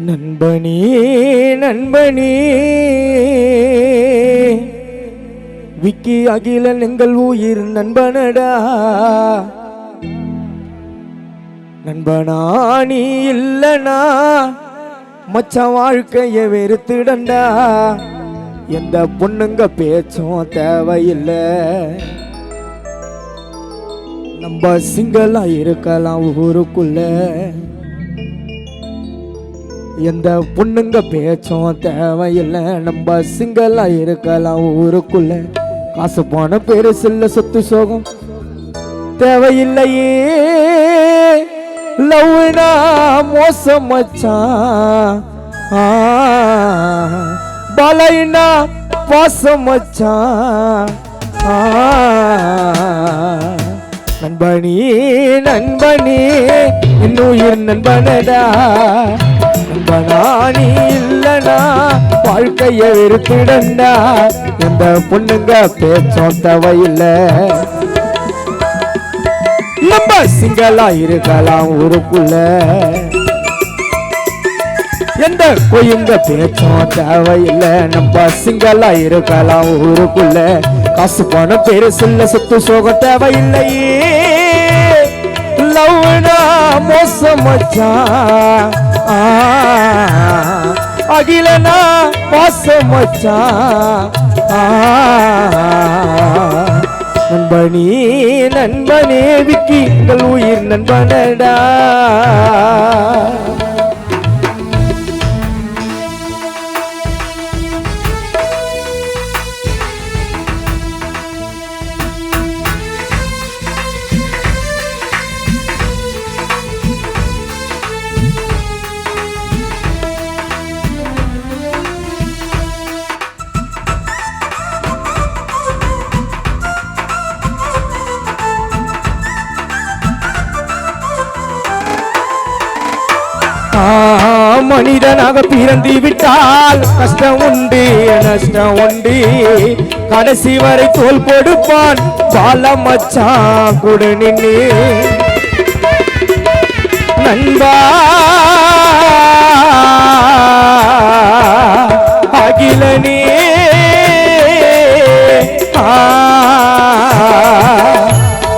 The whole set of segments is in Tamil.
நண்பனே நண்பனே விக்கி அகிலன் எங்கள் உயிர் நண்பனடா. நண்பனா நீ இல்லனா மச்ச வாழ்க்கைய வெறுத்துடண்டா. எந்த பொண்ணுங்க பேச்சும் தேவையில்லை, நம்ம சிங்களா இருக்கலாம் ஊருக்குள்ள. எந்த பொண்ணுங்க பேச்சும் தேவையில்லை, நம்ம சிங்களா இருக்கலாம் ஊருக்குள்ள. காசு போன பெருசில்ல சொத்து சோகம் தேவையில்லையே. லவ்னா மோசம் மச்சான், பலைனா பாசம் மச்சான். நண்பனே நண்பனே இன்னுயிர் நண்பனடா. நண்பனா நீ இல்லனா வாழ்க்கைய வெறுத்திடண்டா. எந்த பொண்ணுங்க பேச்சும் தேவையில்லை, நம்ம சிங்களா இருக்கலாம் ஊருக்குள்ள. எந்த கொயுங்க பேச்சும் தேவையில்லை, நம்ம சிங்களா இருக்கலாம் ஊருக்குள்ள. காசு பணம் பெருசில்ல சொத்து சோகம் தேவையில்லையே. லவ்னா மோசம் மச்சான், அகிலனா பாசம் மச்சான். நண்பனே நண்பனே விக்கி எங்கள் உயிர் நண்பனடா. மனிதனாக பிறந்து விட்டால் கஷ்டம் உண்டு நஷ்டம் உண்டு. கடைசி வரை தோல் கொடுப்பான் பால மச்சான் கூட நின்று. நண்பா அகிலனே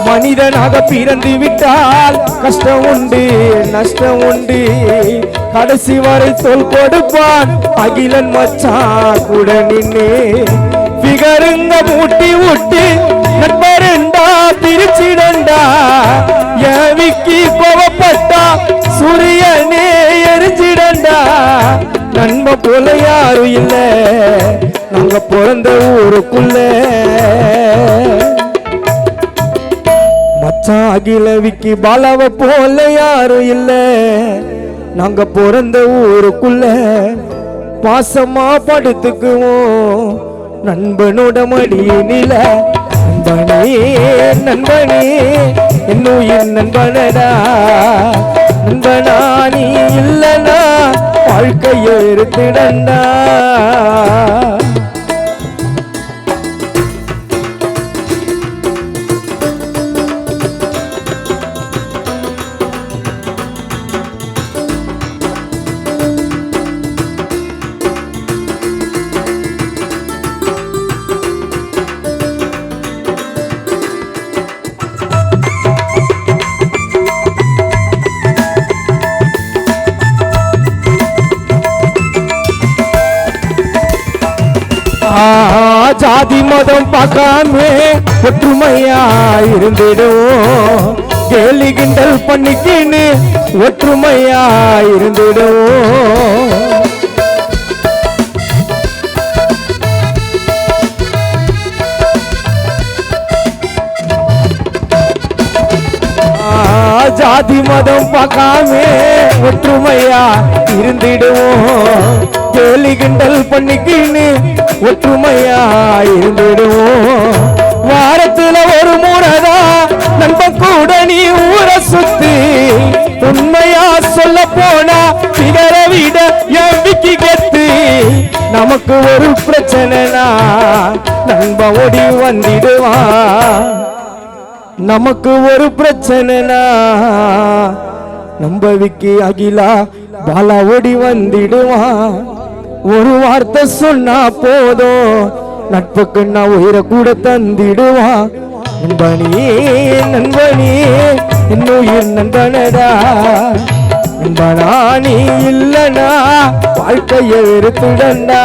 மனிதனாக பிறந்து விட்டால் கஷ்டம் உண்டு நஷ்டம் உண்டு. கடைசி வரை தோல் கொடுப்பான் அகிலன் மச்சான் கூட நின்று. பிகருங்க மூட்டி விட்டு நண்பருண்டா பிரிச்சிடண்டா. விக்கி கோவப்பட்டா சூரியனே எரிஞ்சிடண்டா. நண்ப போல யாரும் இல்ல நாங்க பிறந்த ஊருக்குள்ள. மச்சான் அகில விக்கி பாலாவ போல யாரும் இல்ல நாங்க பிறந்த ஊருக்குள்ள. பாசமா படுத்துக்குவோம் நண்பனோட மடியினில. நண்பனே நண்பனே என்னுயிர் நண்பனடா. நண்பனா நீ இல்லனா வாழ்க்கைய வெறுத்திடண்டா. ஜாதி மதம் பார்க்காம ஒற்றுமையா இருந்திடுவோம். கேலி கிண்டல் பண்ணிக்கின்னு ஒற்றுமையா இருந்திடுவோம். ஜாதி மதம் பார்க்காம ஒற்றுமையா இருந்திடுவோம். கேலி கிண்டல் பண்ணிக்கின்னு ஒற்றுமையா இருந்திடுவோம். வாரத்துல ஒரு முறைதான் நண்பன் கூட நீ ஊரை சுத்தி. உண்மையா சொல்ல போனா பிகர விட எவ்விக்கி கெத்து. நமக்கு ஒரு பிரச்சனைனா நண்ப ஓடி வந்திடுவான். நமக்கு ஒரு பிரச்சனைனா நம்ம விக்கி அகிலா பாலா ஓடி வந்திடுவான். ஒரு வார்த்தை சொன்னா போதும் நட்புக்கு நான் உயிரை கூட தந்திடுவான். நண்பனே நண்பனே என்னுயிர் நண்பனடா, நண்பனா நீ இல்லனா வாழ்க்கையை வெறுத்துடண்டா.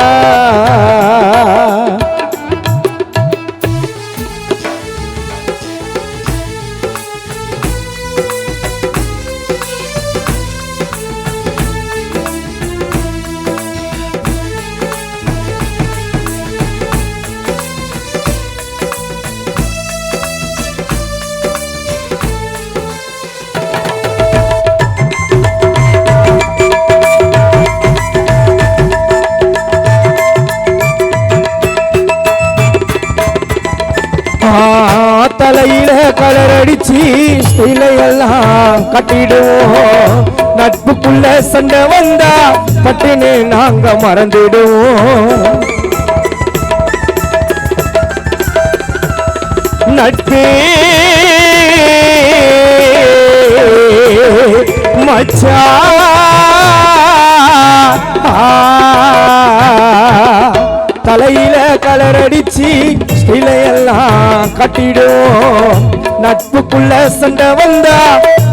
தலையில கலர் அடிச்சு இலையெல்லாம் கட்டிடுவோம். நட்புக்குள்ள சண்டை வந்தா பட்டுன்னு நாங்க மறந்துடுவோம். நட்பே மச்சா தலையில கலர் அடிச்சு இலையெல்லாம் கட்டிடுவோம். நட்புக்குள்ள சண்டை வந்தா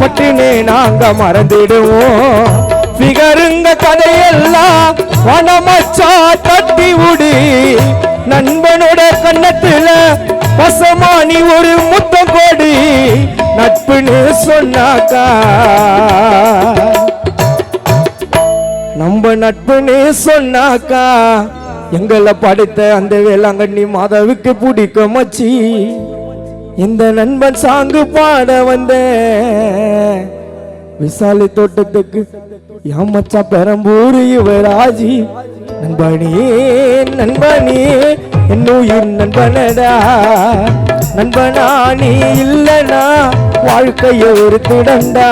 பட்டுன்னு நாங்க மறந்துடுவோம். பிகருங்க கதையெல்லாம் வனமச்சா தட்டி விடு. நண்பனோட கண்ணத்துல பசமானி ஒரு முத்தம் கொடு. நட்புன்னு சொன்னாக்கா நம்ம நட்புன்னு சொன்னாக்கா எங்களை படைத்த அந்த வேளாங்கண்ணி மாதாவுக்கு பிடிக்க மச்சி. இந்த நண்பன் சாங்கு பாட வந்த விசாலி தோட்டத்துக்கு மச்சா பெரம்பூர் யுவராஜி. நண்பனே நண்பனே என்னுயிர் நண்பனடா, நண்பனா நீ இல்லனா வாழ்க்கையை வெறுத்துடண்டா.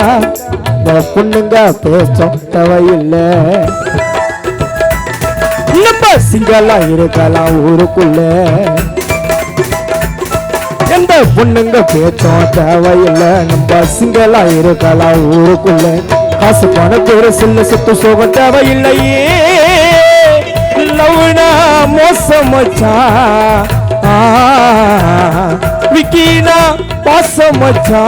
இந்த பொண்ணுங்க பேச்சம் தேவையில்லை, நம்ம சிங்களா இருக்கலாம் ஊருக்குள்ள. எந்த பொண்ணுங்க பேச்சோம் தேவையில்லை, நம்ம சிங்களா இருக்கலாம் ஊருக்குள்ள. காசு பண பேரு சின்ன சொத்து சோகம் தேவையில்லையே. லவ்னா மோசம் மச்சா, விக்கினா பாசம் மச்சா,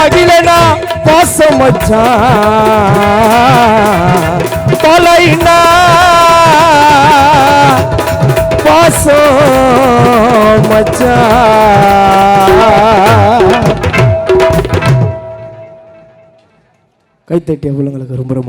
அகிலனா பாசம் மச்சா, தலைனா பாசம் மச்சா. கைத்தட்டிய பிள்ளைங்களுக்கு ரொம்ப ரொம்ப